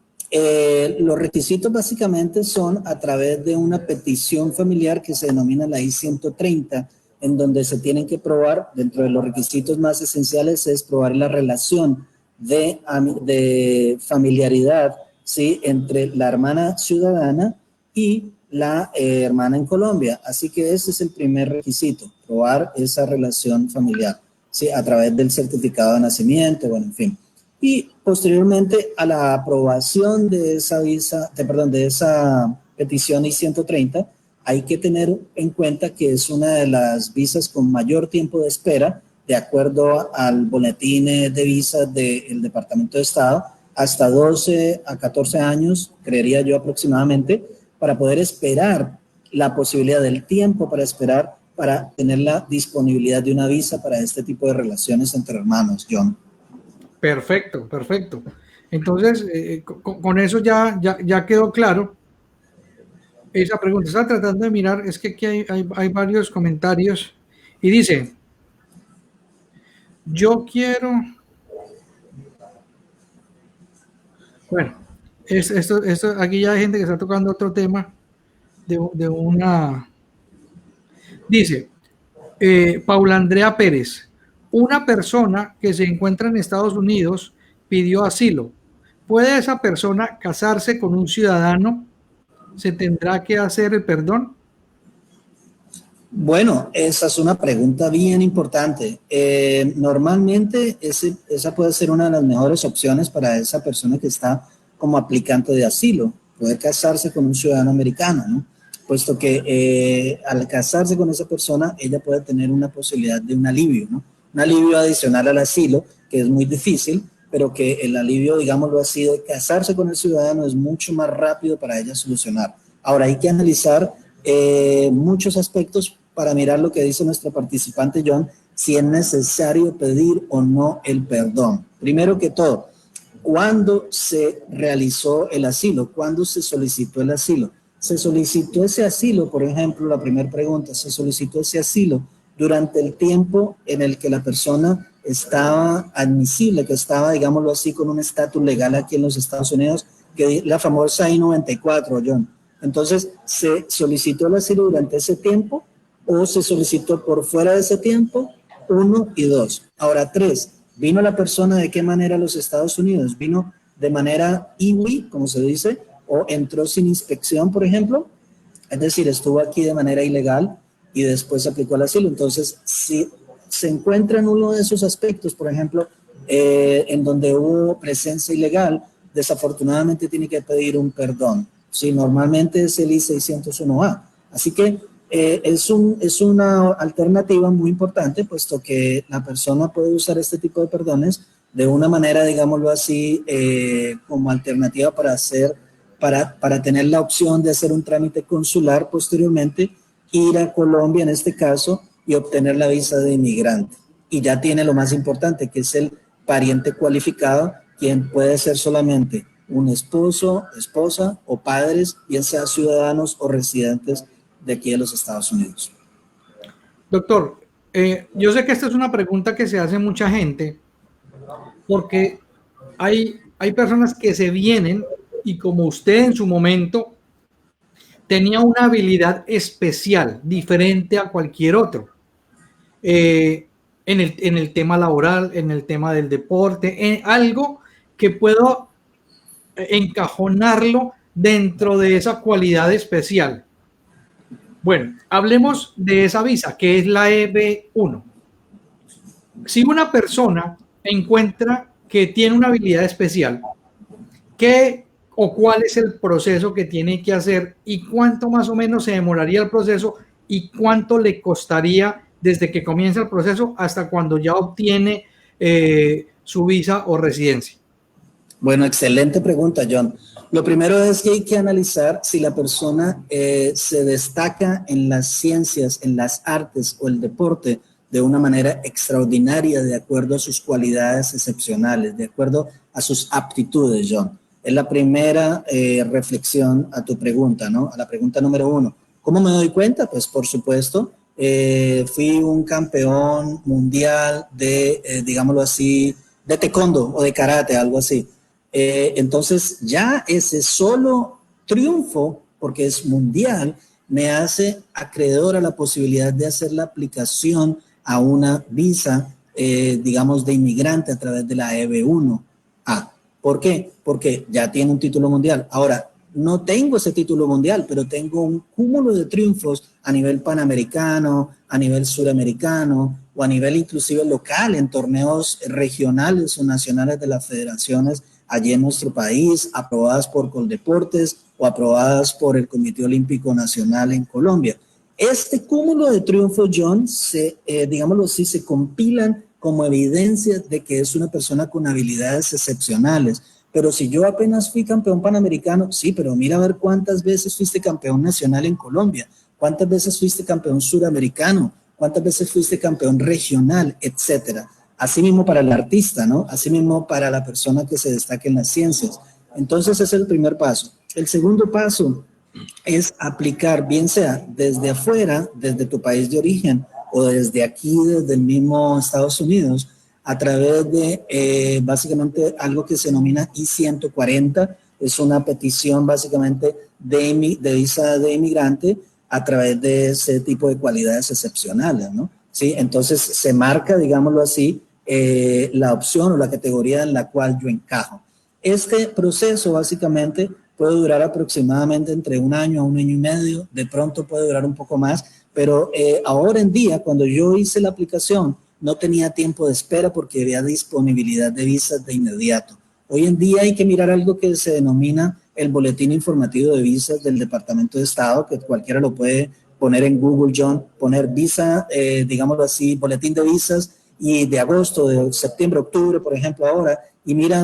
Los requisitos básicamente son a través de una petición familiar que se denomina la I-130, en donde se tienen que probar, dentro de los requisitos más esenciales es probar la relación de familiaridad, ¿sí?, entre la hermana ciudadana y la hermana en Colombia. Así que ese es el primer requisito, probar esa relación familiar, ¿sí?, a través del certificado de nacimiento, bueno, en fin. Y posteriormente a la aprobación de esa de esa petición I-130, hay que tener en cuenta que es una de las visas con mayor tiempo de espera, de acuerdo al boletín de visas del Departamento de Estado, hasta 12 a 14 años, creería yo aproximadamente, para poder esperar la posibilidad del tiempo para esperar para tener la disponibilidad de una visa para este tipo de relaciones entre hermanos, John. Perfecto, perfecto. Entonces, con eso ya quedó claro esa pregunta. Estaba tratando de mirar, es que aquí hay varios comentarios y dice: yo quiero... Bueno, esto, aquí ya hay gente que está tocando otro tema de una... Dice, Paula Andrea Pérez: una persona que se encuentra en Estados Unidos pidió asilo. ¿Puede esa persona casarse con un ciudadano? ¿Se tendrá que hacer el perdón? Bueno, esa es una pregunta bien importante. Normalmente esa puede ser una de las mejores opciones para esa persona que está como aplicante de asilo. Puede casarse con un ciudadano americano, ¿no? Puesto que al casarse con esa persona, ella puede tener una posibilidad de un alivio, ¿no? Un alivio adicional al asilo, que es muy difícil, pero que el alivio, digámoslo así, de casarse con el ciudadano es mucho más rápido para ella solucionar. Ahora, hay que analizar muchos aspectos para mirar lo que dice nuestro participante John, si es necesario pedir o no el perdón. Primero que todo, ¿cuándo se realizó el asilo? ¿Cuándo se solicitó el asilo? Se solicitó ese asilo, por ejemplo, la primera pregunta, se solicitó ese asilo durante el tiempo en el que la persona estaba admisible, que estaba, digámoslo así, con un estatus legal aquí en los Estados Unidos, que es la famosa I-94, John. Entonces, ¿se solicitó el asilo durante ese tiempo o se solicitó por fuera de ese tiempo? 1 y 2. Ahora, 3. ¿Vino la persona de qué manera a los Estados Unidos? ¿Vino de manera IWI, como se dice, o entró sin inspección, por ejemplo? Es decir, estuvo aquí de manera ilegal y después aplicó el asilo. Entonces, si se encuentra en uno de esos aspectos, por ejemplo, en donde hubo presencia ilegal, desafortunadamente tiene que pedir un perdón. Sí, normalmente es el I-601A. Así que es una alternativa muy importante, puesto que la persona puede usar este tipo de perdones de una manera, digámoslo así, como alternativa para tener la opción de hacer un trámite consular posteriormente, ir a Colombia en este caso y obtener la visa de inmigrante. Y ya tiene lo más importante, que es el pariente cualificado, quien puede ser solamente un esposo, esposa o padres, bien sea ciudadanos o residentes de aquí de los Estados Unidos. Doctor, yo sé que esta es una pregunta que se hace mucha gente porque hay personas que se vienen y como usted en su momento tenía una habilidad especial, diferente a cualquier otro, en el tema laboral, en el tema del deporte, en algo que puedo encajonarlo dentro de esa cualidad especial. Bueno, hablemos de esa visa, que es la EB1. Si una persona encuentra que tiene una habilidad especial, ¿qué o cuál es el proceso que tiene que hacer y cuánto más o menos se demoraría el proceso y cuánto le costaría desde que comienza el proceso hasta cuando ya obtiene su visa o residencia? Bueno, excelente pregunta, John. Lo primero es que hay que analizar si la persona se destaca en las ciencias, en las artes o el deporte de una manera extraordinaria de acuerdo a sus cualidades excepcionales, de acuerdo a sus aptitudes, John. Es la primera reflexión a tu pregunta, ¿no? A la pregunta número 1. ¿Cómo me doy cuenta? Pues por supuesto, fui un campeón mundial de, digámoslo así, de taekwondo o de karate, algo así. Entonces ya ese solo triunfo, porque es mundial, me hace acreedor a la posibilidad de hacer la aplicación a una visa, digamos, de inmigrante a través de la EB1A. ¿Por qué? Porque ya tiene un título mundial. Ahora, no tengo ese título mundial, pero tengo un cúmulo de triunfos a nivel panamericano, a nivel suramericano o a nivel inclusive local en torneos regionales o nacionales de las federaciones allí en nuestro país, aprobadas por Coldeportes o aprobadas por el Comité Olímpico Nacional en Colombia. Este cúmulo de triunfos, John, digámoslo así, se compilan como evidencia de que es una persona con habilidades excepcionales. Pero si yo apenas fui campeón panamericano, sí, pero mira a ver cuántas veces fuiste campeón nacional en Colombia, cuántas veces fuiste campeón suramericano, cuántas veces fuiste campeón regional, etcétera. Así mismo para el artista, ¿no? Así mismo para la persona que se destaque en las ciencias. Entonces ese es el primer paso. El segundo paso es aplicar, bien sea desde afuera, desde tu país de origen, o desde aquí, desde el mismo Estados Unidos, a través de básicamente algo que se denomina I-140, es una petición básicamente de visa de inmigrante a través de ese tipo de cualidades excepcionales, ¿no? ¿Sí? Entonces se marca, digámoslo así, la opción o la categoría en la cual yo encajo. Este proceso básicamente puede durar aproximadamente entre un año a un año y medio, de pronto puede durar un poco más, pero ahora en día, cuando yo hice la aplicación, no tenía tiempo de espera porque había disponibilidad de visas de inmediato. Hoy en día hay que mirar algo que se denomina el Boletín Informativo de Visas del Departamento de Estado, que cualquiera lo puede poner en Google, John, poner visa, digámoslo así, Boletín de Visas, y de agosto, de septiembre, octubre, por ejemplo, ahora, y mira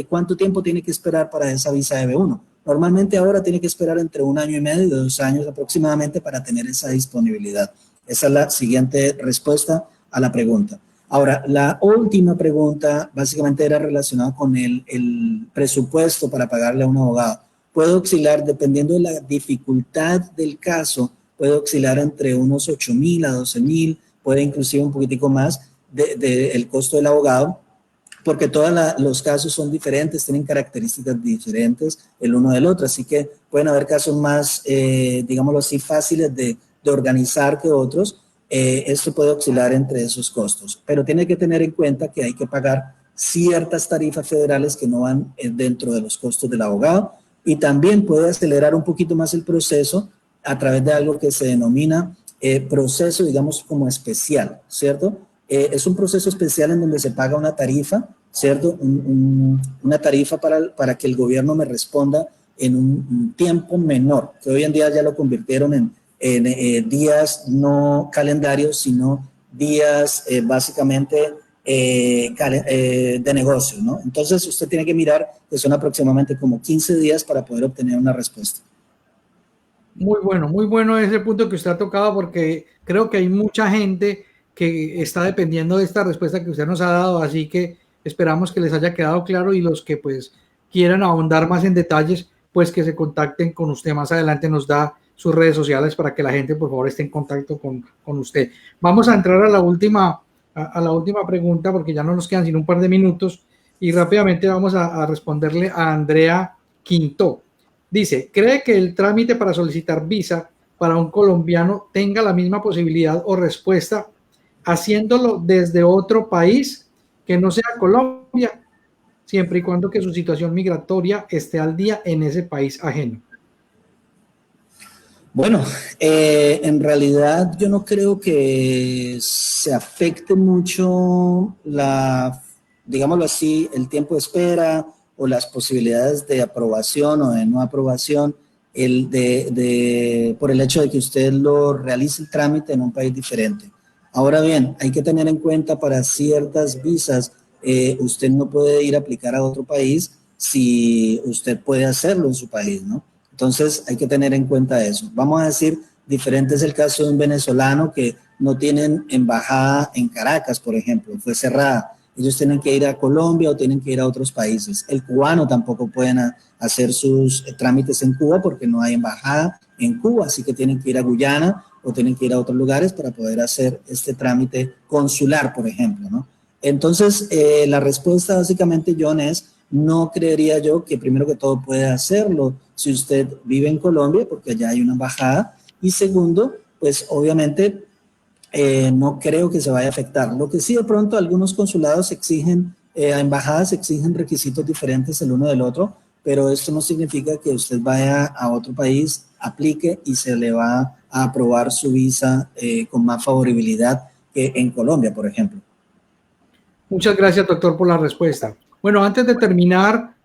cuánto tiempo tiene que esperar para esa visa EB1. Normalmente ahora tiene que esperar entre un año y medio y 2 años aproximadamente para tener esa disponibilidad. Esa es la siguiente respuesta a la pregunta. Ahora, la última pregunta básicamente era relacionada con el presupuesto para pagarle a un abogado. Puede oscilar, dependiendo de la dificultad del caso, puede oscilar entre unos 8,000 a 12,000, puede inclusive un poquitico más el costo del abogado, porque todos los casos son diferentes, tienen características diferentes el uno del otro, así que pueden haber casos más, digámoslo así, fáciles de organizar que otros. Esto puede oscilar entre esos costos, pero tiene que tener en cuenta que hay que pagar ciertas tarifas federales que no van dentro de los costos del abogado, y también puede acelerar un poquito más el proceso a través de algo que se denomina proceso, digamos, como especial, ¿cierto? Es un proceso especial en donde se paga una tarifa, ¿cierto? Una tarifa para que el gobierno me responda en un tiempo menor, que hoy en día ya lo convirtieron en días no calendarios, sino días básicamente de negocio, ¿no? Entonces usted tiene que mirar que son aproximadamente como 15 días para poder obtener una respuesta. Muy bueno ese punto que usted ha tocado, porque creo que hay mucha gente que está dependiendo de esta respuesta que usted nos ha dado, así que esperamos que les haya quedado claro, y los que pues quieran ahondar más en detalles, pues que se contacten con usted. Más adelante nos da sus redes sociales para que la gente por favor esté en contacto con usted. Vamos a entrar a la última pregunta, porque ya no nos quedan sino un par de minutos, y rápidamente vamos a responderle a Andrea Quinto. Dice, ¿cree que el trámite para solicitar visa para un colombiano tenga la misma posibilidad o respuesta haciéndolo desde otro país que no sea Colombia, siempre y cuando que su situación migratoria esté al día en ese país ajeno? Bueno, en realidad yo no creo que se afecte mucho digámoslo así, el tiempo de espera o las posibilidades de aprobación o de no aprobación por el hecho de que usted lo realice el trámite en un país diferente. Ahora bien, hay que tener en cuenta para ciertas visas, usted no puede ir a aplicar a otro país si usted puede hacerlo en su país, ¿no? Entonces hay que tener en cuenta eso. Vamos a decir, diferente es el caso de un venezolano que no tienen embajada en Caracas, por ejemplo, fue cerrada. Ellos tienen que ir a Colombia o tienen que ir a otros países. El cubano tampoco pueden hacer sus trámites en Cuba porque no hay embajada en Cuba, así que tienen que ir a Guyana o tienen que ir a otros lugares para poder hacer este trámite consular, por ejemplo, ¿no? Entonces, la respuesta básicamente, John, es no creería yo que primero que todo puede hacerlo si usted vive en Colombia, porque allá hay una embajada, y segundo, pues obviamente no creo que se vaya a afectar. Lo que sí de pronto algunos consulados exigen, embajadas exigen requisitos diferentes el uno del otro, pero esto no significa que usted vaya a otro país, aplique y se le va a aprobar su visa con más favorabilidad que en Colombia, por ejemplo. Muchas gracias, doctor, por la respuesta. Bueno, antes de terminar,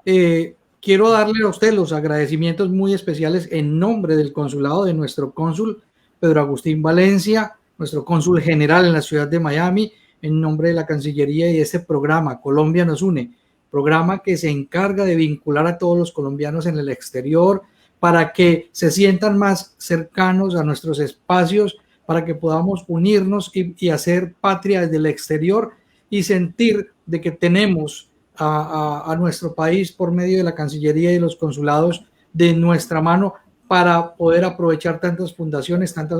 quiero darle a usted los agradecimientos muy especiales en nombre del consulado de nuestro cónsul Pedro Agustín Valencia, nuestro cónsul general en la ciudad de Miami, en nombre de la Cancillería y de este programa Colombia nos une, programa que se encarga de vincular a todos los colombianos en el exterior para que se sientan más cercanos a nuestros espacios, para que podamos unirnos y hacer patria desde el exterior y sentir de que tenemos a nuestro país por medio de la Cancillería y los consulados de nuestra mano para poder aprovechar tantas fundaciones, tantas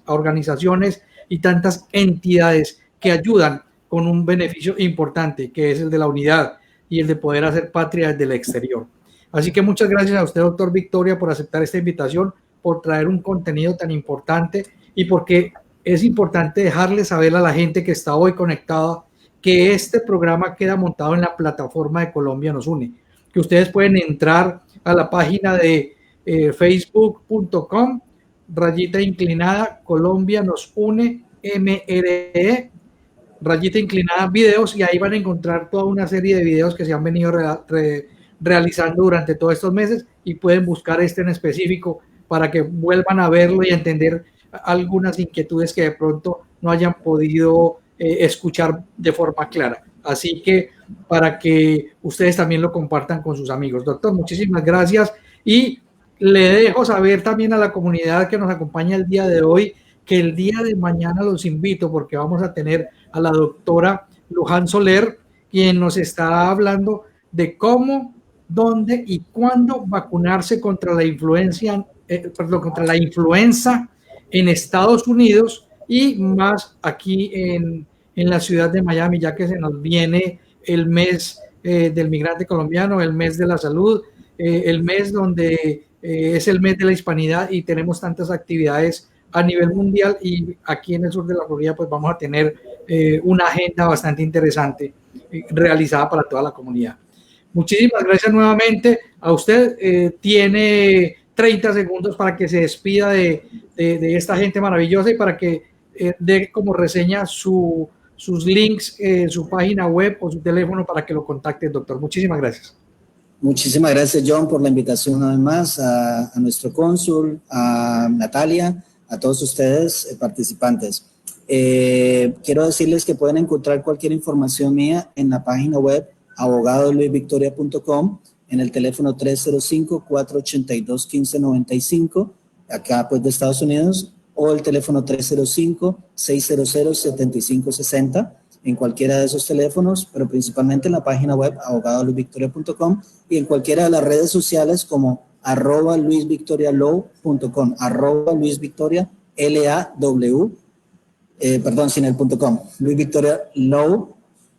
organizaciones y tantas entidades que ayudan con un beneficio importante, que es el de la unidad y el de poder hacer patria desde el exterior. Así que muchas gracias a usted, doctor Victoria, por aceptar esta invitación, por traer un contenido tan importante y porque es importante dejarle saber a la gente que está hoy conectada que este programa queda montado en la plataforma de Colombia nos une, que ustedes pueden entrar a la página de facebook.com / Colombia nos une MRE / videos, y ahí van a encontrar toda una serie de videos que se han venido realizando durante todos estos meses y pueden buscar este en específico para que vuelvan a verlo y entender algunas inquietudes que de pronto no hayan podido escuchar de forma clara. Así que para que ustedes también lo compartan con sus amigos. Doctor, muchísimas gracias y le dejo saber también a la comunidad que nos acompaña el día de hoy que el día de mañana los invito porque vamos a tener a la doctora Luján Soler, quien nos está hablando de cómo, dónde y cuándo vacunarse contra la influenza en Estados Unidos y más aquí en la ciudad de Miami, ya que se nos viene el mes del migrante colombiano, el mes de la salud, el mes donde es el mes de la hispanidad y tenemos tantas actividades a nivel mundial, y aquí en el sur de la Florida pues vamos a tener una agenda bastante interesante realizada para toda la comunidad. Muchísimas gracias nuevamente a usted. Tiene 30 segundos para que se despida de esta gente maravillosa y para que dé como reseña sus links, su página web o su teléfono para que lo contacte, doctor. Muchísimas gracias. Muchísimas gracias, John, por la invitación una vez más a nuestro cónsul, a Natalia, a todos ustedes participantes. Quiero decirles que pueden encontrar cualquier información mía en la página web abogadoluisvictoria.com, en el teléfono 305-482-1595, acá pues de Estados Unidos, o el teléfono 305-600-7560, en cualquiera de esos teléfonos, pero principalmente en la página web abogadoluisvictoria.com y en cualquiera de las redes sociales como @luisvictorialaw.com, @luisvictoria LAW, sin el .com, Luis Victoria Law,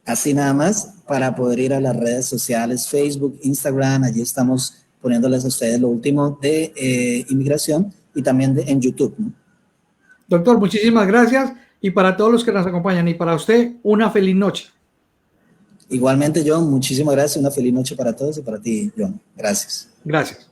así nada más, para poder ir a las redes sociales, Facebook, Instagram, allí estamos poniéndoles a ustedes lo último de inmigración y también en YouTube, ¿no? Doctor, muchísimas gracias, y para todos los que nos acompañan y para usted, una feliz noche. Igualmente, John, muchísimas gracias. Una feliz noche para todos y para ti, John. Gracias. Gracias.